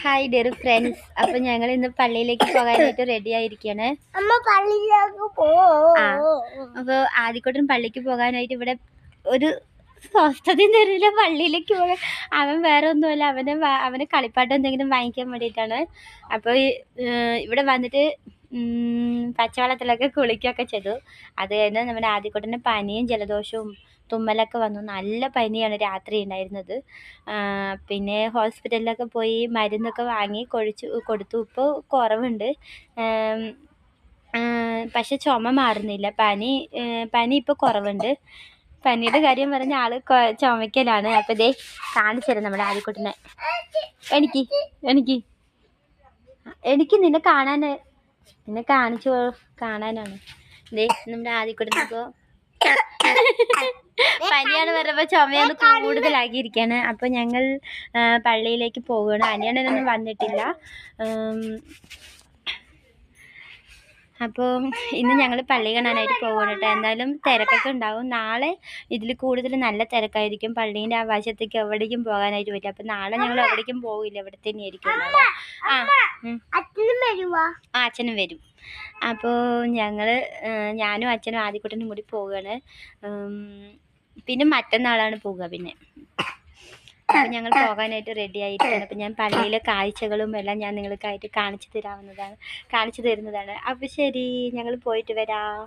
Hi dear friends. അപ്പോൾ ഞങ്ങൾ ഇന്ന് പള്ളിയിലേക്ക് പോകാനായിട്ട് റെഡി ആയിരിക്കുകയാണ്. അപ്പോൾ ആദ്യക്കൂട്ടൻ പള്ളിക്ക് പോകാനായിട്ട് ഇവിടെ ഒരു സ്വസ്ഥതയും തരില്ല. പള്ളിയിലേക്ക് പോകാൻ അവൻ വേറെ ഒന്നുമല്ല, അവന് കളിപ്പാട്ടം എന്തെങ്കിലും വാങ്ങിക്കാൻ വേണ്ടിയിട്ടാണ്. അപ്പോൾ ഇവിടെ വന്നിട്ട് പച്ചവെള്ളത്തിലൊക്കെ കുളിക്കുകയൊക്കെ ചെയ്തു. അത് കഴിഞ്ഞ് നമ്മുടെ ആദ്യക്കൂട്ടന് പനിയും ജലദോഷവും തുമ്മലൊക്കെ വന്നു. നല്ല പനിയാണ് രാത്രി ഉണ്ടായിരുന്നത്. പിന്നെ ഹോസ്പിറ്റലിലൊക്കെ പോയി മരുന്നൊക്കെ വാങ്ങി കൊടുത്തു. ഇപ്പോൾ കുറവുണ്ട്. പക്ഷെ ചുമ മാറുന്നില്ല. പനി ഇപ്പോൾ കുറവുണ്ട്. പനിയുടെ കാര്യം പറഞ്ഞ ആള് ചുമക്കലാണ്. അപ്പോൾ ഇതേ കാണിച്ചു തരാം നമ്മുടെ ആദ്യക്കുട്ടനെ. എനിക്ക് നിന്നെ കാണാനാണ്. ഇതേ നമ്മുടെ ആദ്യക്കുട്ടനെ ഇപ്പോൾ പനിയാണ് പറയുമ്പോൾ ചുമയാണ് കൂടുതലാക്കിയിരിക്കുകയാണ്. അപ്പോൾ ഞങ്ങൾ പള്ളിയിലേക്ക് പോവുകയാണ്. അനിയണനൊന്നും വന്നിട്ടില്ല. അപ്പോൾ ഇന്ന് ഞങ്ങൾ പള്ളി കാണാനായിട്ട് പോകണം കേട്ടോ. എന്തായാലും തിരക്കൊക്കെ ഉണ്ടാവും. നാളെ ഇതിൽ കൂടുതൽ നല്ല തിരക്കായിരിക്കും. പള്ളീൻ്റെ ആ വശത്തേക്ക് എവിടേക്കും പോകാനായിട്ട് പറ്റില്ല. അപ്പോൾ നാളെ ഞങ്ങൾ എവിടേക്കും പോകില്ല, ഇവിടെ തന്നെ ആയിരിക്കും. അച്ഛനും വരും. അപ്പോൾ ഞാനും അച്ഛനും ആദ്യക്കുട്ടനും കൂടി പോവുകയാണ്. പിന്നെ മറ്റന്നാളാണ് പോവുക. അപ്പം ഞങ്ങൾ പോകാനായിട്ട് റെഡി ആയിരിക്കുകയാണ്. അപ്പം ഞാൻ പള്ളിയിലെ കാഴ്ചകളും എല്ലാം ഞാൻ നിങ്ങൾക്കായിട്ട് കാണിച്ചു തരുന്നതാണ്. അപ്പോൾ ശരി, ഞങ്ങൾ പോയിട്ട് വരാം.